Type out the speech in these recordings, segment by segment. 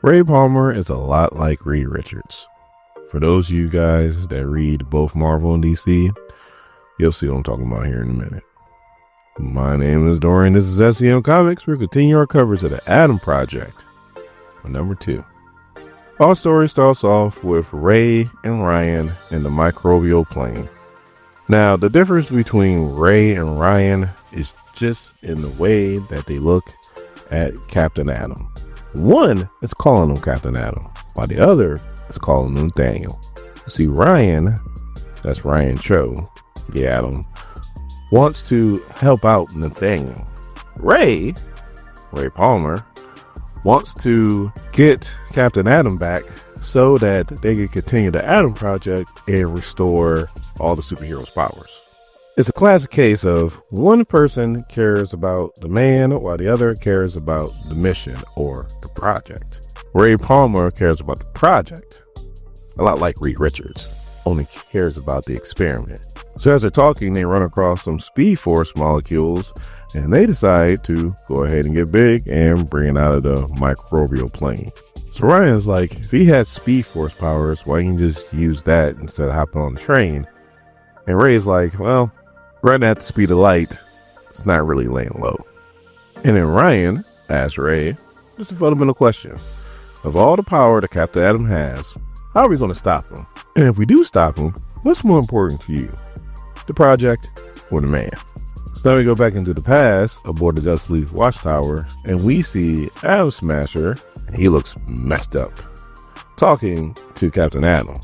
Ray Palmer is a lot like Reed Richards. For those of you guys that read both Marvel and DC, you'll see what I'm talking about here in a minute. My name is Dorian. This is SCM Comics. We're continuing our coverage of the Adam Project. Number 2. Our story starts off with Ray and Ryan in the microbial plane. Now, the difference between Ray and Ryan is just in the way that they look at Captain Adam. One is calling him Captain Adam, while the other is calling him Nathaniel. See, Ryan, that's Ryan Choi, the Adam, wants to help out Nathaniel. Ray Palmer, wants to get Captain Adam back so that they can continue the Adam Project and restore all the superheroes' powers. It's a classic case of one person cares about the man while the other cares about the mission or the project. Ray Palmer cares about the project, a lot like Reed Richards, only cares about the experiment. So as they're talking, they run across some Speed Force molecules and they decide to go ahead and get big and bring it out of the microbial plane. So Ryan's like, if he had Speed Force powers, why can't you just use that instead of hopping on the train? And Ray's like, well, running at the speed of light, it's not really laying low. And then Ryan asks Ray, just a fundamental question. Of all the power that Captain Adam has, how are we going to stop him? And if we do stop him, what's more important to you? The project or the man? So now we go back into the past aboard the Justice League Watchtower, and we see Atom Smasher, and he looks messed up, talking to Captain Adam.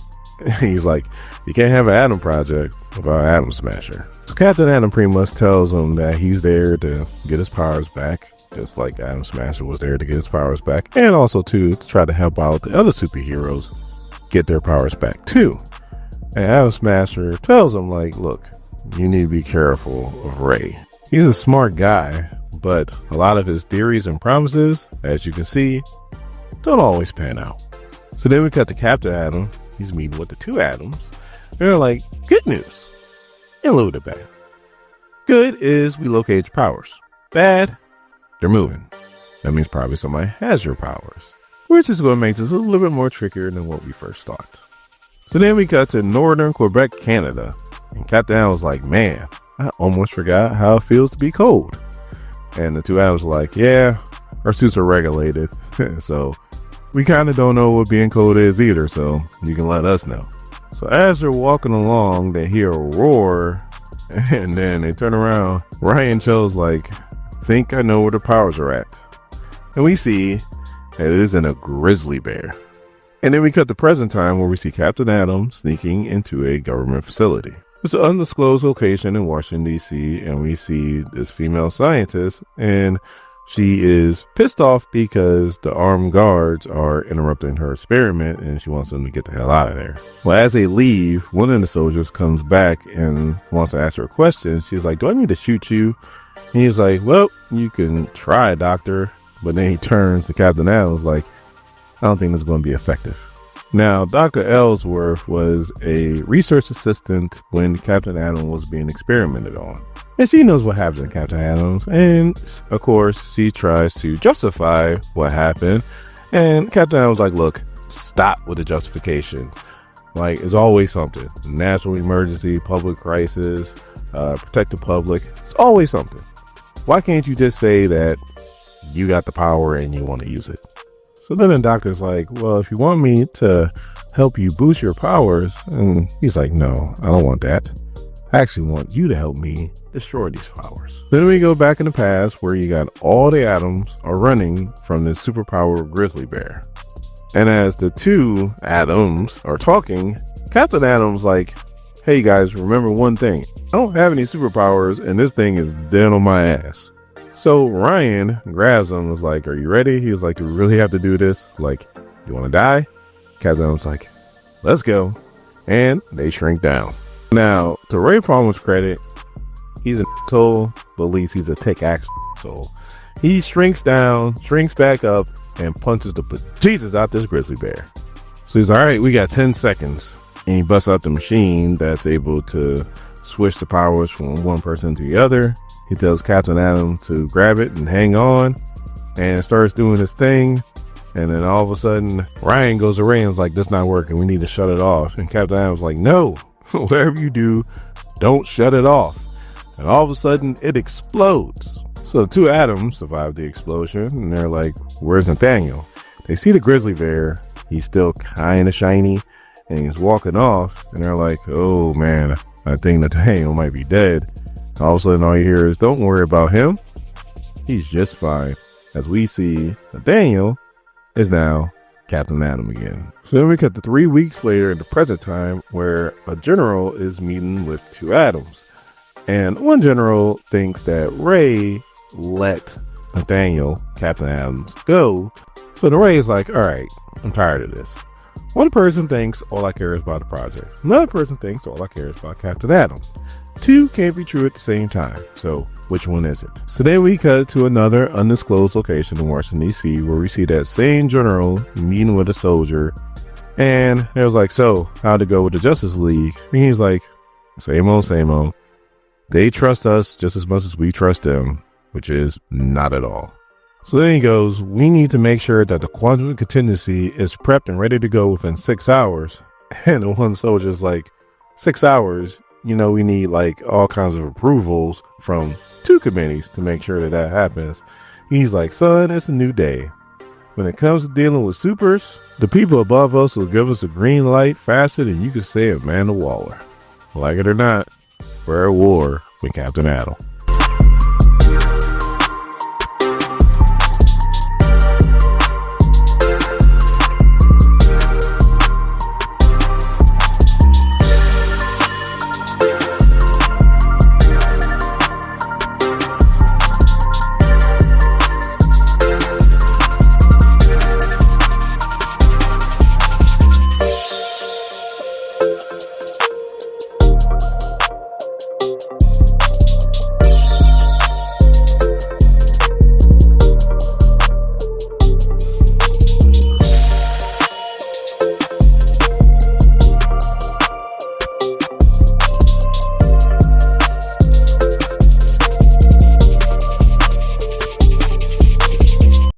He's like, you can't have an Atom Project without Atom Smasher. So Captain Adam pretty much tells him that he's there to get his powers back, just like Atom Smasher was there to get his powers back, and also to try to help out the other superheroes get their powers back too. And Atom Smasher tells him, like, look, you need to be careful of Ray. He's a smart guy, but a lot of his theories and promises, as you can see, don't always pan out. So then we cut to Captain Adam. He's meeting with the two Adams. They're like, good news and a little bit bad. Good is we locate your powers. Bad, they're moving. That means probably somebody has your powers, which is going to make this a little bit more trickier than what we first thought. So then we cut to northern Quebec, Canada. And Captain Adam was like, man, I almost forgot how it feels to be cold. And the two Adams were like, yeah, our suits are regulated. So we kind of don't know what being cold is either, so you can let us know. So as they're walking along, they hear a roar, and then they turn around. Ryan Choi's like, think I know where the powers are at. And we see that it is in a grizzly bear. And then we cut to present time where we see Captain Adam sneaking into a government facility. It's an undisclosed location in Washington, D.C., and we see this female scientist, and she is pissed off because the armed guards are interrupting her experiment and she wants them to get the hell out of there. Well, as they leave, one of the soldiers comes back and wants to ask her a question. She's like, do I need to shoot you? And he's like, well, you can try, doctor. But then he turns to Captain Adams like, I don't think this is going to be effective. Now, Dr. Ellsworth was a research assistant when Captain Adam was being experimented on. And she knows what happens in Captain Adams. And, of course, she tries to justify what happened. And Captain Adams was like, look, stop with the justification. Like, it's always something. National emergency, public crisis, protect the public. It's always something. Why can't you just say that you got the power and you want to use it? So then the doctor's like, well, if you want me to help you boost your powers, and he's like, no, I don't want that. I actually want you to help me destroy these powers. Then we go back in the past where you got all the Adams are running from this superpower grizzly bear. And as the two Adams are talking, Captain Adam's like, hey guys, remember one thing. I don't have any superpowers and this thing is dead on my ass. So Ryan grabs him and was like, are you ready? He was like, do we really have to do this? Like, you want to die? Captain Adam's like, let's go. And they shrink down. Now, to Ray Palmer's credit, he's an asshole, but at least he's a tech action asshole. He shrinks down, shrinks back up, and punches the bejesus out this grizzly bear. So he's all right, we got 10 seconds. And he busts out the machine that's able to switch the powers from one person to the other. He tells Captain Adam to grab it and hang on, and starts doing his thing. And then all of a sudden, Ryan goes around and is like, "This not working. We need to shut it off." And Captain Adam's like, "No, whatever you do, don't shut it off." And all of a sudden, it explodes. So the two Adams survive the explosion, and they're like, "Where's Nathaniel?" They see the grizzly bear. He's still kind of shiny, and he's walking off. And they're like, "Oh man, I think Nathaniel might be dead." All of a sudden, all you hear is, "Don't worry about him. He's just fine." As we see Nathaniel is now Captain Adam again. So then we cut to 3 weeks later in the present time, where a general is meeting with two Adams. And one general thinks that Ray let Nathaniel, Captain Adams, go. So the Ray is like, "All right, I'm tired of this." One person thinks all I care is about the project. Another person thinks all I care is about Captain Adam. Two can't be true at the same time. So which one is it? So then we cut to another undisclosed location in Washington, D.C., where we see that same general meeting with a soldier. And it was like, "So how'd it go with the Justice League?" And he's like, "Same old, same old. They trust us just as much as we trust them," which is not at all. So then he goes, "We need to make sure that the quantum contingency is prepped and ready to go within 6 hours. And the one soldier's like, 6 hours? You know, we need like all kinds of approvals from 2 committees to make sure that happens." He's like, "Son, it's a new day. When it comes to dealing with supers, the people above us will give us a green light faster than you could say Amanda Waller." Like it or not, we're at war with Captain Adam.